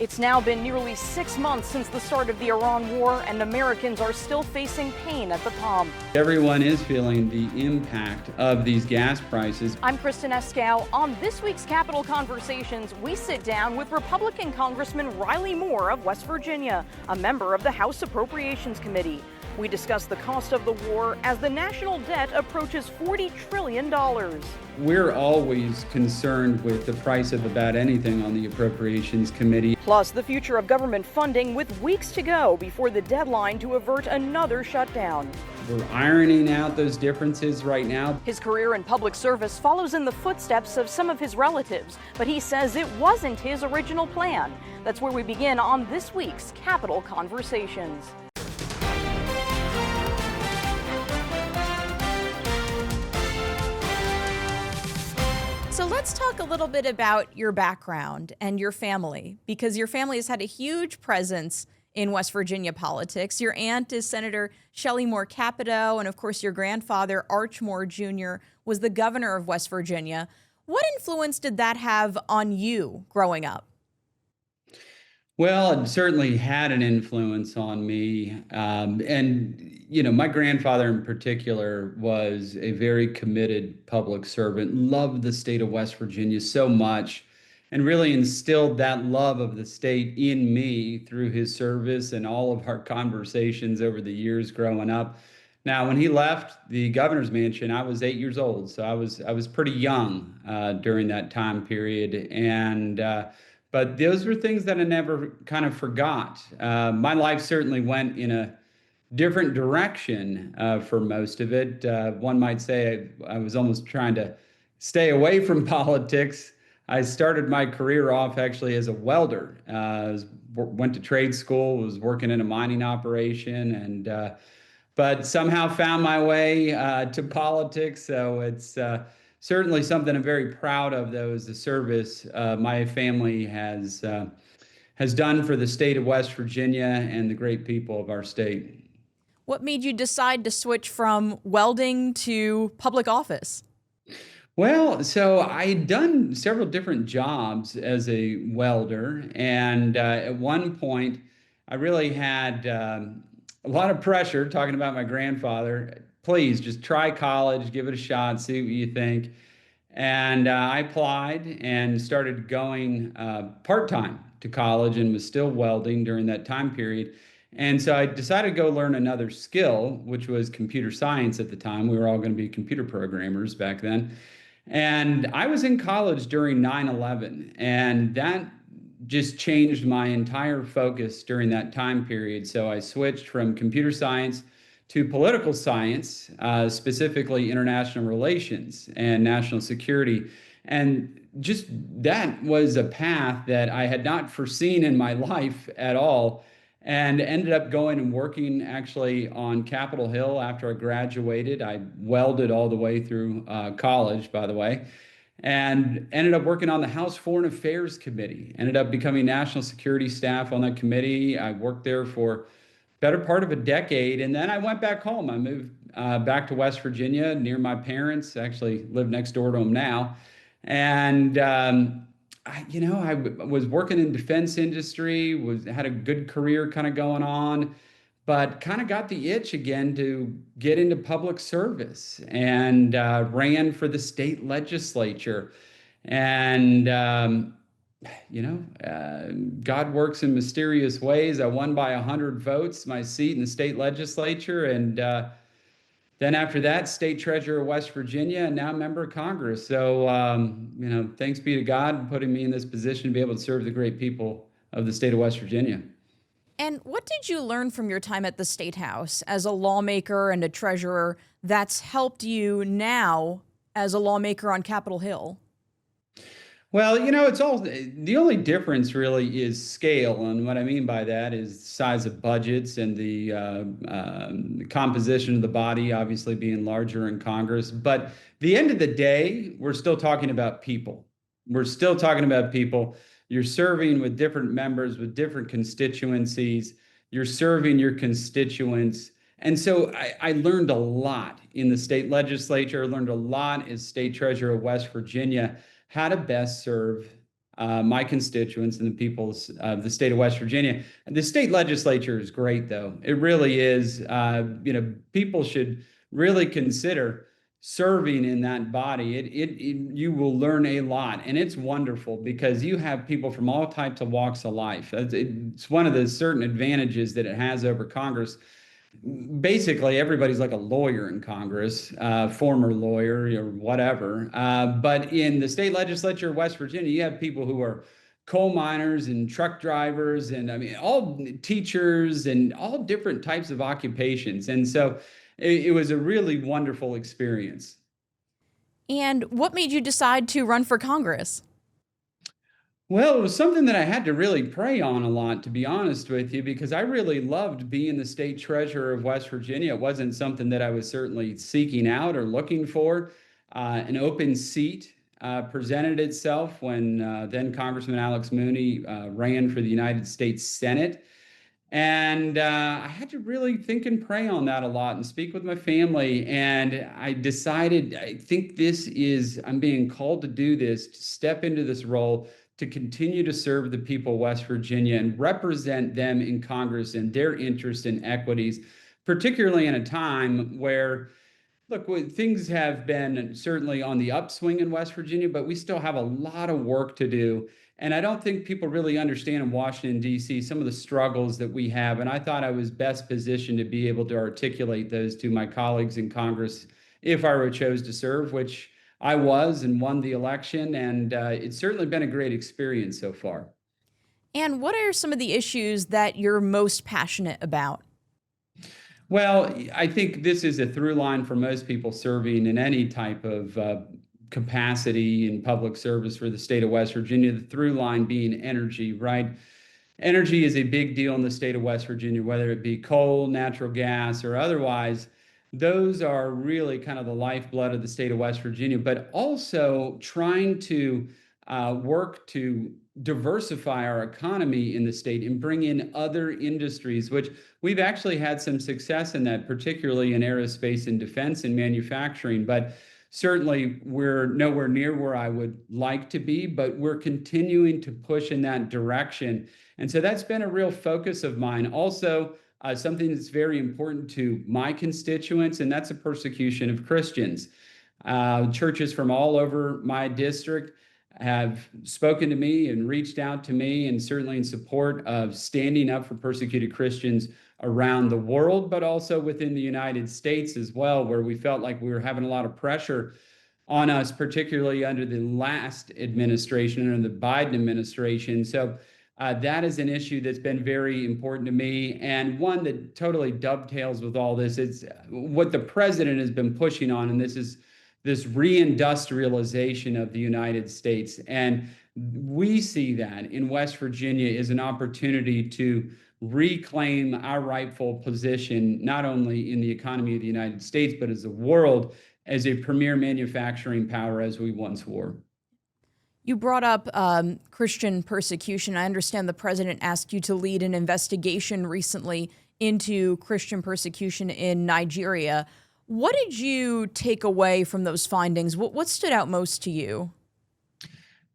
It's now been nearly 6 months since the start of the Iran war, and Americans are still facing pain at the pump. Everyone is feeling the impact of these gas prices. I'm Kristen Eskow. On this week's Capitol Conversations, we sit down with Republican Congressman Riley Moore of West Virginia, a member of the House Appropriations Committee. We discuss the cost of the war as the national debt approaches $40 trillion. We're always concerned with the price of about anything on the Appropriations Committee. Plus, the future of government funding with weeks to go before the deadline to avert another shutdown. We're ironing out those differences right now. His career in public service follows in the footsteps of some of his relatives, but he says it wasn't his original plan. That's where we begin on this week's Capitol Conversations. So let's talk a little bit about your background and your family, because your family has had a huge presence in West Virginia politics. Your aunt is Senator Shelley Moore Capito, and of course your grandfather, Arch Moore Jr., was the governor of West Virginia. What influence did that have on you growing up? Well, it certainly had an influence on me. My grandfather in particular was a very committed public servant, loved the state of West Virginia so much, and really instilled that love of the state in me through his service and all of our conversations over the years growing up. Now, when he left the governor's mansion, I was 8 years old, so I was pretty young during that time period, but those were things that I never kind of forgot. My life certainly went in a different direction for most of it. One might say I was almost trying to stay away from politics. I started my career off actually as a welder. Went to trade school, was working in a mining operation, but somehow found my way to politics. So it's certainly something I'm very proud of, though, is the service my family has done for the state of West Virginia and the great people of our state. What made you decide to switch from welding to public office? Well, so I'd done several different jobs as a welder, and at one point, I really had a lot of pressure talking about my grandfather. Please just try college, give it a shot, see what you think. And I applied and started going part-time to college and was still welding during that time period. And so I decided to go learn another skill, which was computer science at the time. We were all going to be computer programmers back then. And I was in college during 9/11, and that just changed my entire focus during that time period. So I switched from computer science to political science, specifically international relations and national security. And just that was a path that I had not foreseen in my life at all, and ended up going and working actually on Capitol Hill after I graduated. I welded all the way through college, by the way, and ended up working on the House Foreign Affairs Committee, ended up becoming national security staff on that committee. I worked there for better part of a decade, and then I went back home. I moved back to West Virginia near my parents. I actually live next door to them now. And I was working in defense industry, had a good career kind of going on, but kind of got the itch again to get into public service, and ran for the state legislature. And God works in mysterious ways. I won by 100 votes, my seat in the state legislature. And then after that, state treasurer of West Virginia, and now member of Congress. So, thanks be to God putting me in this position to be able to serve the great people of the state of West Virginia. And what did you learn from your time at the State House as a lawmaker and a treasurer that's helped you now as a lawmaker on Capitol Hill? Well, it's all, the only difference really is scale. And what I mean by that is size of budgets and the composition of the body, obviously being larger in Congress. But at the end of the day, we're still talking about people. We're still talking about people. You're serving with different members, with different constituencies. You're serving your constituents. And so I learned a lot in the state legislature. I learned a lot as state treasurer of West Virginia, how to best serve my constituents and the peoples of the state of West Virginia. The state legislature is great, though. It really is. People should really consider serving in that body. You will learn a lot, and it's wonderful because you have people from all types of walks of life. It's one of the certain advantages that it has over Congress. Basically, everybody's like a lawyer in Congress, former lawyer or whatever. But in the state legislature of West Virginia, you have people who are coal miners and truck drivers, and I mean, all teachers and all different types of occupations. And so it was a really wonderful experience. And what made you decide to run for Congress? Well, it was something that I had to really pray on a lot, to be honest with you, because I really loved being the state treasurer of West Virginia. It wasn't something that I was certainly seeking out or looking for. An open seat presented itself when then Congressman Alex Mooney ran for the United States Senate. And I had to really think and pray on that a lot and speak with my family. And I decided, I think I'm being called to do this, to step into this role, to continue to serve the people of West Virginia and represent them in Congress and their interests and equities, particularly in a time where, look, things have been certainly on the upswing in West Virginia, but we still have a lot of work to do. And I don't think people really understand in Washington, D.C., some of the struggles that we have. And I thought I was best positioned to be able to articulate those to my colleagues in Congress if I were chose to serve, which I was and won the election. And it's certainly been a great experience so far. And what are some of the issues that you're most passionate about? Well, I think this is a through line for most people serving in any type of capacity in public service for the state of West Virginia, the through line being energy, right? Energy is a big deal in the state of West Virginia, whether it be coal, natural gas, or otherwise. Those are really kind of the lifeblood of the state of West Virginia, but also trying to work to diversify our economy in the state and bring in other industries, which we've actually had some success in that, particularly in aerospace and defense and manufacturing. But certainly we're nowhere near where I would like to be, but we're continuing to push in that direction. And so that's been a real focus of mine. Also, something that's very important to my constituents, and that's the persecution of Christians. Churches from all over my district have spoken to me and reached out to me, and certainly in support of standing up for persecuted Christians around the world, but also within the United States as well, where we felt like we were having a lot of pressure on us, particularly under the last administration, under the Biden administration. So that is an issue that's been very important to me, and one that totally dovetails with all this. It's what the president has been pushing on, and this is this reindustrialization of the United States. And we see that in West Virginia as an opportunity to reclaim our rightful position, not only in the economy of the United States, but as the world, as a premier manufacturing power as we once were. You brought up Christian persecution. I understand the president asked you to lead an investigation recently into Christian persecution in Nigeria. What did you take away from those findings? What stood out most to you?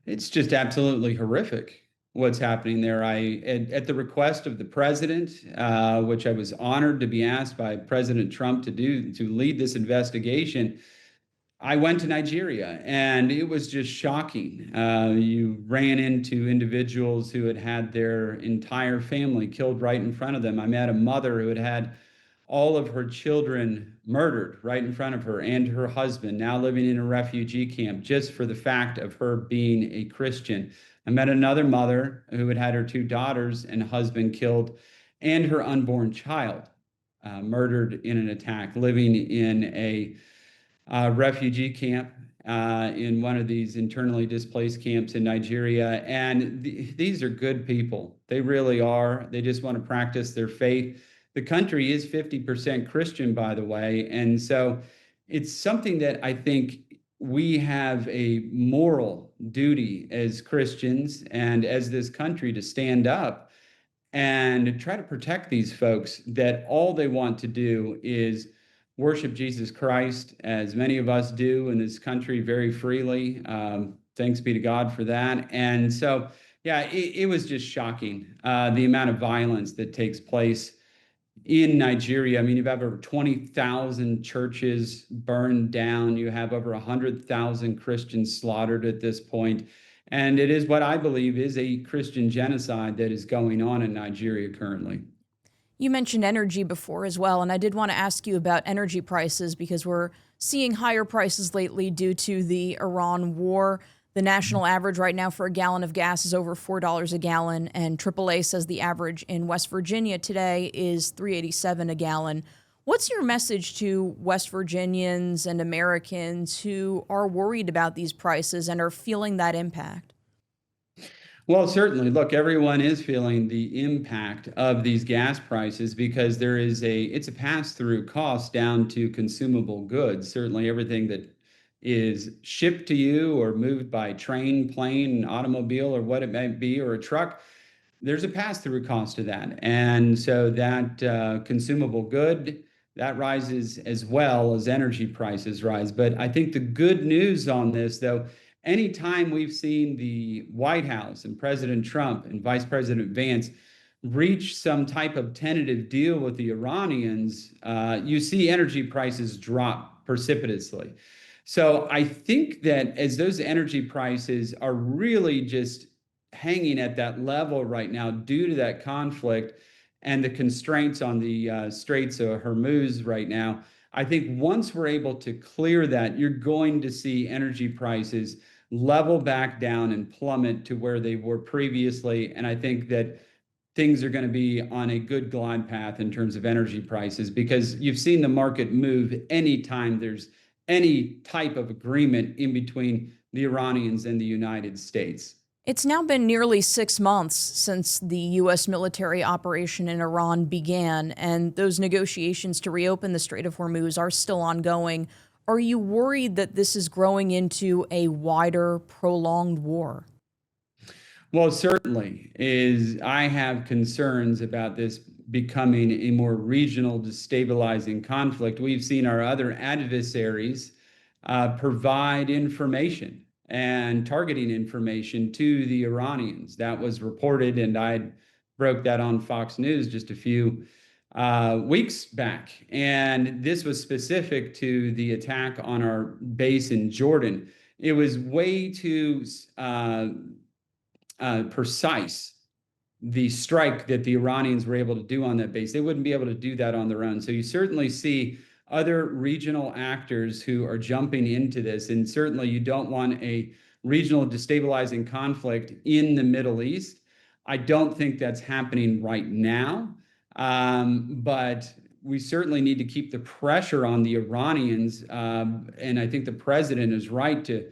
It's just absolutely horrific what's happening there. At the request of the president, which I was honored to be asked by President Trump to lead this investigation, I went to Nigeria, and it was just shocking. You ran into individuals who had had their entire family killed right in front of them. I met a mother who had had all of her children murdered right in front of her, and her husband, now living in a refugee camp, just for the fact of her being a Christian. I met another mother who had had her 2 daughters and husband killed, and her unborn child murdered in an attack, living in a refugee camp in one of these internally displaced camps in Nigeria. And these are good people. They really are. They just want to practice their faith. The country is 50% Christian, by the way. And so it's something that I think we have a moral duty as Christians and as this country to stand up and try to protect these folks, that all they want to do is worship Jesus Christ, as many of us do in this country very freely. thanks be to God for that. And so, yeah, it was just shocking, the amount of violence that takes place in Nigeria. I mean, you've have over 20,000 churches burned down. You have over 100,000 Christians slaughtered at this point. And it is what I believe is a Christian genocide that is going on in Nigeria currently. You mentioned energy before as well, and I did want to ask you about energy prices because we're seeing higher prices lately due to the Iran war. The national average right now for a gallon of gas is over $4 a gallon, and AAA says the average in West Virginia today is $3.87 a gallon. What's your message to West Virginians and Americans who are worried about these prices and are feeling that impact? Well, certainly. Look, everyone is feeling the impact of these gas prices because it's a pass-through cost down to consumable goods. Certainly everything that is shipped to you or moved by train, plane, automobile, or what it may be, or a truck, there's a pass-through cost to that. And so that consumable good, that rises as well as energy prices rise. But I think the good news on this, though, anytime we've seen the White House and President Trump and Vice President Vance reach some type of tentative deal with the Iranians, you see energy prices drop precipitously. So I think that as those energy prices are really just hanging at that level right now due to that conflict and the constraints on the Straits of Hormuz right now, I think once we're able to clear that, you're going to see energy prices level back down and plummet to where they were previously. And I think that things are going to be on a good glide path in terms of energy prices because you've seen the market move anytime there's any type of agreement in between the Iranians and the United States. It's now been nearly 6 months since the U.S. military operation in Iran began, and those negotiations to reopen the Strait of Hormuz are still ongoing. Are you worried that this is growing into a wider, prolonged war? Well, certainly I have concerns about this becoming a more regional destabilizing conflict. We've seen our other adversaries provide information and targeting information to the Iranians. That was reported, and I broke that on Fox News just a few weeks back. And this was specific to the attack on our base in Jordan. It was way too precise, the strike that the Iranians were able to do on that base. They wouldn't be able to do that on their own. So you certainly see other regional actors who are jumping into this. And certainly you don't want a regional destabilizing conflict in the Middle East. I don't think that's happening right now. But we certainly need to keep the pressure on the Iranians. And I think the president is right to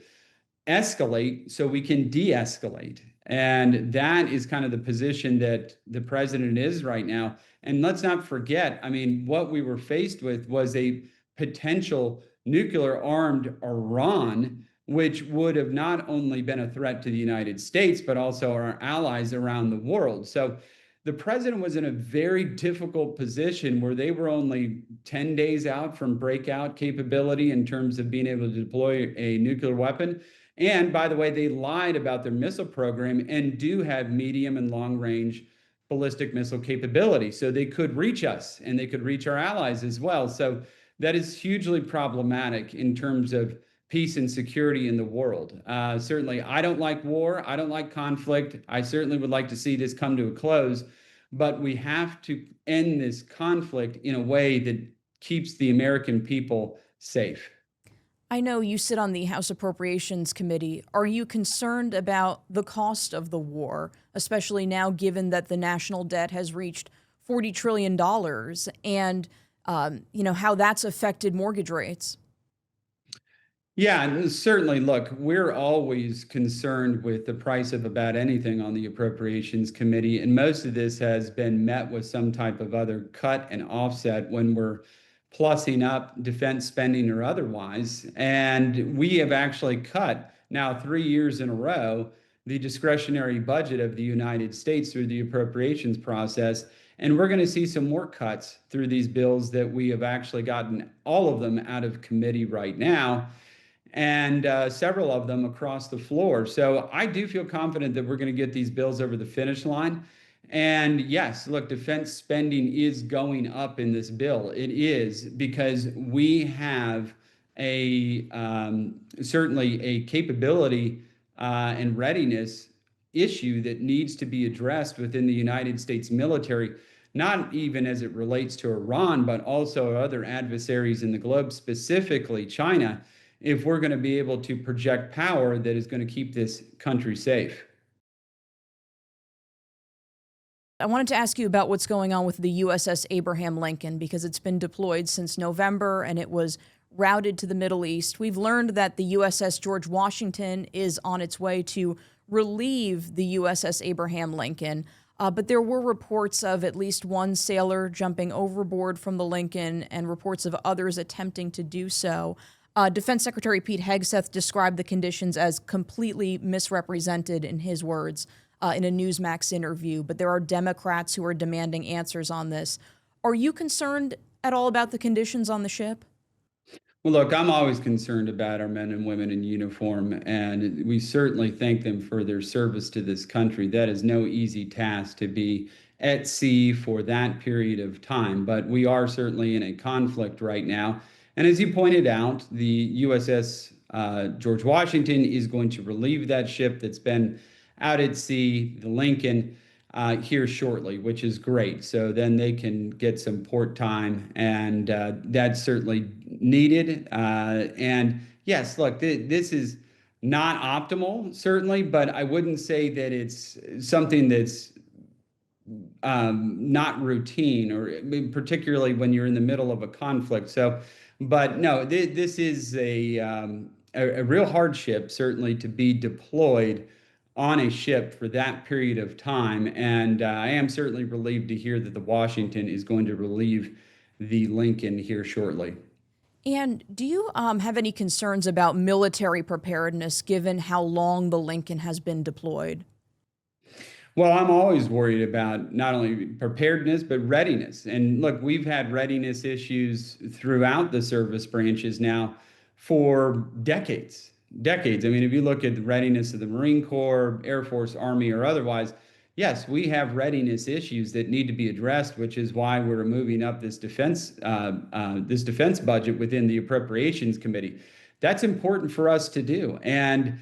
escalate so we can de-escalate. And that is kind of the position that the president is right now. And let's not forget, I mean, what we were faced with was a potential nuclear armed Iran, which would have not only been a threat to the United States, but also our allies around the world. So the president was in a very difficult position where they were only 10 days out from breakout capability in terms of being able to deploy a nuclear weapon. And by the way, they lied about their missile program and do have medium and long range ballistic missile capability. So they could reach us and they could reach our allies as well. So that is hugely problematic in terms of peace and security in the world. Certainly, I don't like war. I don't like conflict. I certainly would like to see this come to a close, but we have to end this conflict in a way that keeps the American people safe. I know you sit on the House Appropriations Committee. Are you concerned about the cost of the war, especially now given that the national debt has reached $40 trillion and, how that's affected mortgage rates? Yeah, certainly. Look, we're always concerned with the price of about anything on the Appropriations Committee, and most of this has been met with some type of other cut and offset when we're plussing up defense spending or otherwise. And we have actually cut now 3 years in a row the discretionary budget of the United States through the appropriations process. And we're going to see some more cuts through these bills that we have actually gotten all of them out of committee right now. and several of them across the floor. So I do feel confident that we're going to get these bills over the finish line. And yes, look, defense spending is going up in this bill. It is because we have a certainly a capability and readiness issue that needs to be addressed within the United States military, not even as it relates to Iran, but also other adversaries in the globe, specifically China, if we're going to be able to project power that is going to keep this country safe. I wanted to ask you about what's going on with the USS Abraham Lincoln, because it's been deployed since November and it was routed to the Middle East. We've learned that the USS George Washington is on its way to relieve the USS Abraham Lincoln. But there were reports of at least one sailor jumping overboard from the Lincoln and reports of others attempting to do so. Defense Secretary Pete Hegseth described the conditions as completely misrepresented, in his words, in a Newsmax interview. But there are Democrats who are demanding answers on this. Are you concerned at all about the conditions on the ship? Well, look, I'm always concerned about our men and women in uniform, and we certainly thank them for their service to this country. That is no easy task to be at sea for that period of time, but we are certainly in a conflict right now. And as you pointed out, the USS George Washington is going to relieve that ship that's been out at sea, the Lincoln, here shortly, which is great. So then they can get some port time, and that's certainly needed. And yes, look, this is not optimal, certainly, but I wouldn't say that it's something that's not routine, or particularly when you're in the middle of a conflict. So, but no, this is a real hardship, certainly, to be deployed on a ship for that period of time. And I am certainly relieved to hear that the Washington is going to relieve the Lincoln here shortly. And do you have any concerns about military preparedness given how long the Lincoln has been deployed? Well, I'm always worried about not only preparedness, but readiness. And look, we've had readiness issues throughout the service branches now for decades. Decades. I mean, if you look at the readiness of the Marine Corps, Air Force, Army, or otherwise, yes, we have readiness issues that need to be addressed, which is why we're moving up this defense budget within the Appropriations Committee. That's important for us to do. And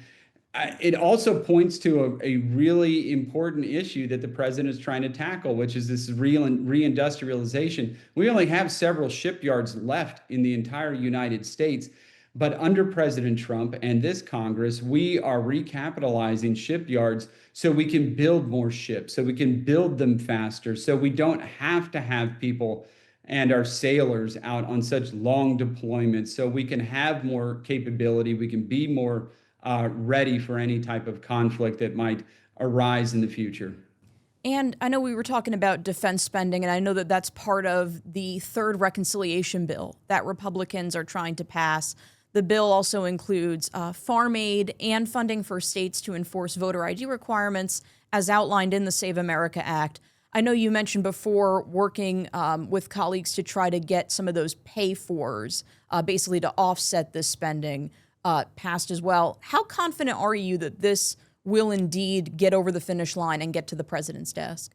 it also points to a really important issue that the president is trying to tackle, which is this reindustrialization. We only have several shipyards left in the entire United States. But under President Trump and this Congress, we are recapitalizing shipyards so we can build more ships, so we can build them faster, so we don't have to have people and our sailors out on such long deployments, so we can have more capability, we can be more ready for any type of conflict that might arise in the future. And I know we were talking about defense spending, and I know that that's part of the third reconciliation bill that Republicans are trying to pass. The bill also includes farm aid and funding for states to enforce voter ID requirements as outlined in the Save America Act. I know you mentioned before working with colleagues to try to get some of those pay-fors, basically to offset this spending, passed as well. How confident are you that this will indeed get over the finish line and get to the president's desk?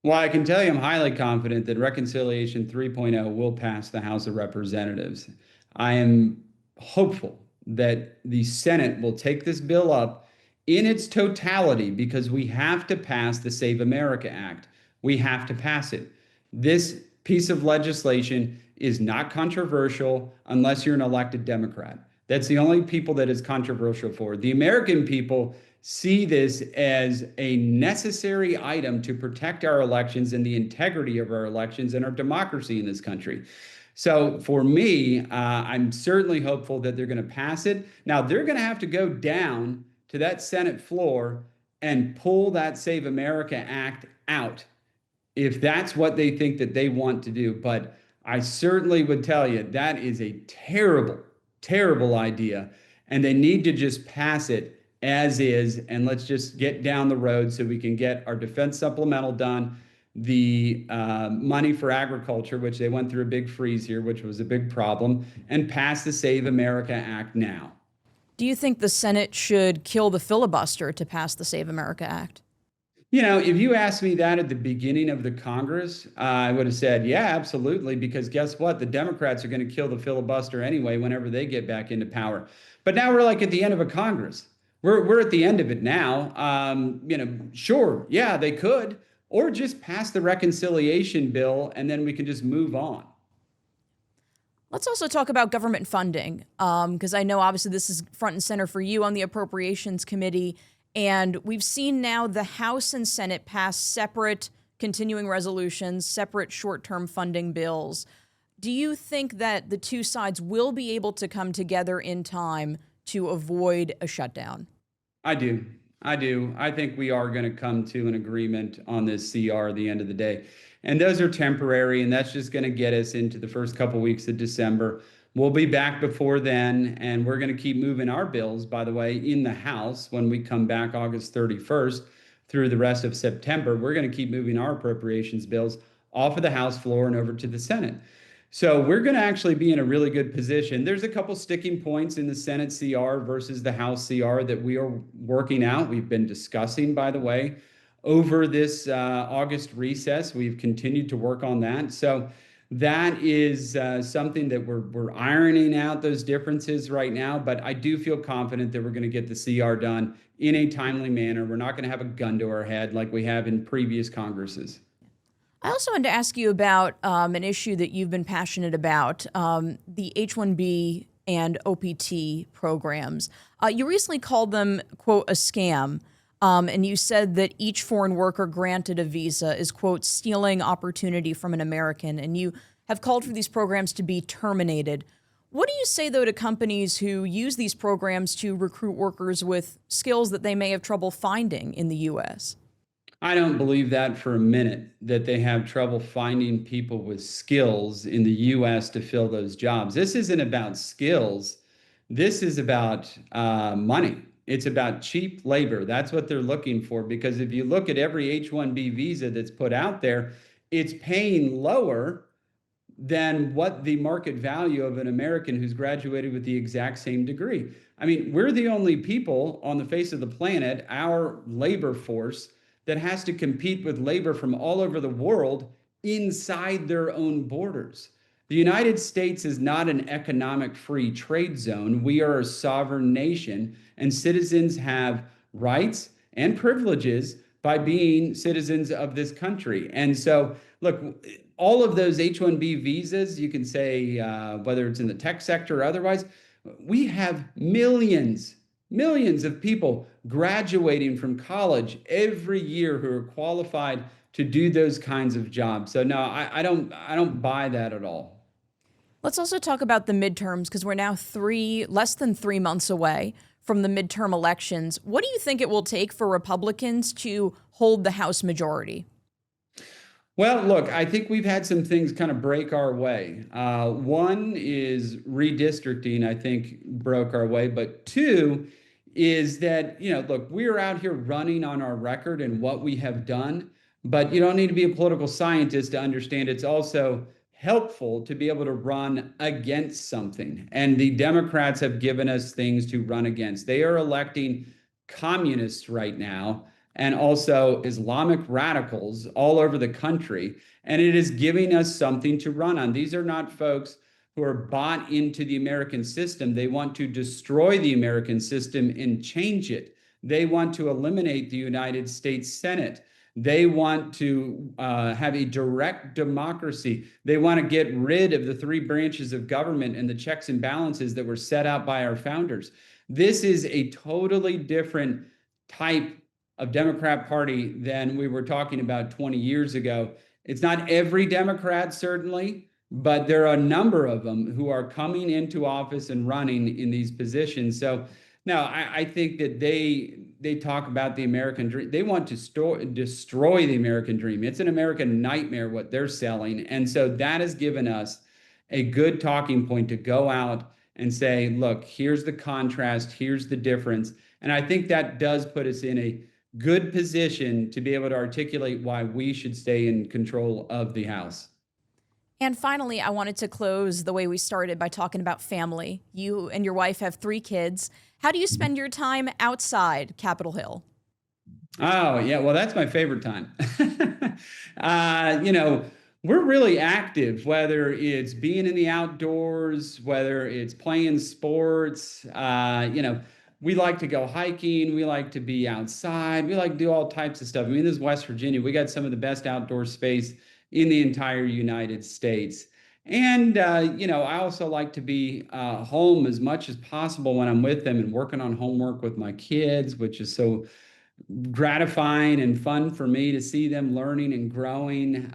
Well, I can tell you I'm highly confident that Reconciliation 3.0 will pass the House of Representatives. I am hopeful that the Senate will take this bill up in its totality, because we have to pass the Save America Act. We have to pass it. This piece of legislation is not controversial unless you're an elected Democrat. That's the only people that is controversial for. The American people see this as a necessary item to protect our elections and the integrity of our elections and our democracy in this country. So for me, I'm certainly hopeful that they're going to pass it. Now, they're going to have to go down to that Senate floor and pull that Save America Act out if that's what they think that they want to do. But I certainly would tell you that is a terrible, terrible idea. And they need to just pass it as is. And let's just get down the road so we can get our defense supplemental done. The money for agriculture, which they went through a big freeze here, which was a big problem, and pass the Save America Act now. Do you think the Senate should kill the filibuster to pass the Save America Act? If you asked me that at the beginning of the Congress, I would have said, yeah, absolutely, because guess what? The Democrats are going to kill the filibuster anyway whenever they get back into power. But now we're like at the end of a Congress. We're at the end of it now. Sure, yeah, they could, or just pass the reconciliation bill and then we can just move on. Let's also talk about government funding, because I know obviously this is front and center for you on the Appropriations Committee. And we've seen now the House and Senate pass separate continuing resolutions, separate short-term funding bills. Do you think that the two sides will be able to come together in time to avoid a shutdown? I do. I think we are going to come to an agreement on this CR at the end of the day. And those are temporary, and that's just going to get us into the first couple weeks of December. We'll be back before then, and we're going to keep moving our bills, by the way, in the House when we come back August 31st through the rest of September. We're going to keep moving our appropriations bills off of the House floor and over to the Senate. So we're going to actually be in a really good position. There's a couple sticking points in the Senate CR versus the House CR that we are working out. We've been discussing, by the way, over this August recess. We've continued to work on that. So that is something that we're ironing out those differences right now, but I do feel confident that we're going to get the CR done in a timely manner. We're not going to have a gun to our head like we have in previous Congresses. I also wanted to ask you about an issue that you've been passionate about, the H-1B and OPT programs. You recently called them, quote, a scam. And you said that each foreign worker granted a visa is, quote, stealing opportunity from an American. And you have called for these programs to be terminated. What do you say, though, to companies who use these programs to recruit workers with skills that they may have trouble finding in the U.S.? I don't believe that for a minute, that they have trouble finding people with skills in the U.S. to fill those jobs. This isn't about skills. This is about money. It's about cheap labor. That's what they're looking for, because if you look at every H-1B visa that's put out there, it's paying lower than what the market value of an American who's graduated with the exact same degree. I mean, we're the only people on the face of the planet, our labor force, that has to compete with labor from all over the world inside their own borders. The United States is not an economic free trade zone. We are a sovereign nation, and citizens have rights and privileges by being citizens of this country. And so, look, all of those H-1B visas, you can say, whether it's in the tech sector or otherwise, we have millions of people graduating from college every year who are qualified to do those kinds of jobs. So no, I don't buy that at all. Let's also talk about the midterms, because we're now less than 3 months away from the midterm elections. What do you think it will take for Republicans to hold the House majority? Well, look, I think we've had some things kind of break our way. One is redistricting, I think, broke our way. But two is that, look, we're out here running on our record and what we have done, but you don't need to be a political scientist to understand it's also helpful to be able to run against something. And the Democrats have given us things to run against. They are electing communists right now and also Islamic radicals all over the country. And it is giving us something to run on. These are not folks who are bought into the American system. They want to destroy the American system and change it. They want to eliminate the United States Senate. They want to have a direct democracy. They want to get rid of the three branches of government and the checks and balances that were set out by our founders. This is a totally different type of Democrat Party than we were talking about 20 years ago. It's not every Democrat, certainly, but there are a number of them who are coming into office and running in these positions. So no, I think that they talk about the American dream. They want to destroy the American dream. It's an American nightmare what they're selling. And so that has given us a good talking point to go out and say, look, here's the contrast, here's the difference. And I think that does put us in a good position to be able to articulate why we should stay in control of the House. And finally, I wanted to close the way we started by talking about family. You and your wife have 3 kids. How do you spend your time outside Capitol Hill? Oh, yeah. Well, that's my favorite time. You know, we're really active, whether it's being in the outdoors, whether it's playing sports. You know, we like to go hiking. We like to be outside. We like to do all types of stuff. I mean, this is West Virginia. We got some of the best outdoor space in the entire United States. And, you know, I also like to be home as much as possible when I'm with them and working on homework with my kids, which is so gratifying and fun for me to see them learning and growing.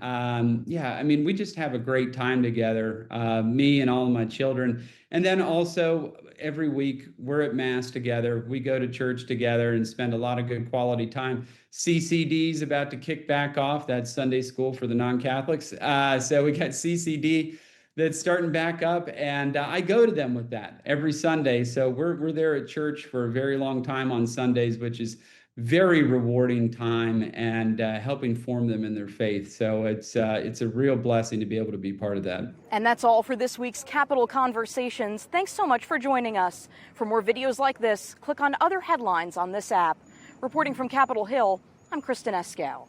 Yeah, I mean, we just have a great time together, me and all of my children. And then also every week we're at Mass together. We go to church together and spend a lot of good quality time. CCD is about to kick back off. That's Sunday school for the non-Catholics. So we got CCD that's starting back up, and I go to them with that every Sunday. So we're there at church for a very long time on Sundays, which is very rewarding time and helping form them in their faith. So it's a real blessing to be able to be part of that. And that's all for this week's Capitol Conversations. Thanks so much for joining us. For more videos like this, click on other headlines on this app. Reporting from Capitol Hill, I'm Kristen Eskow.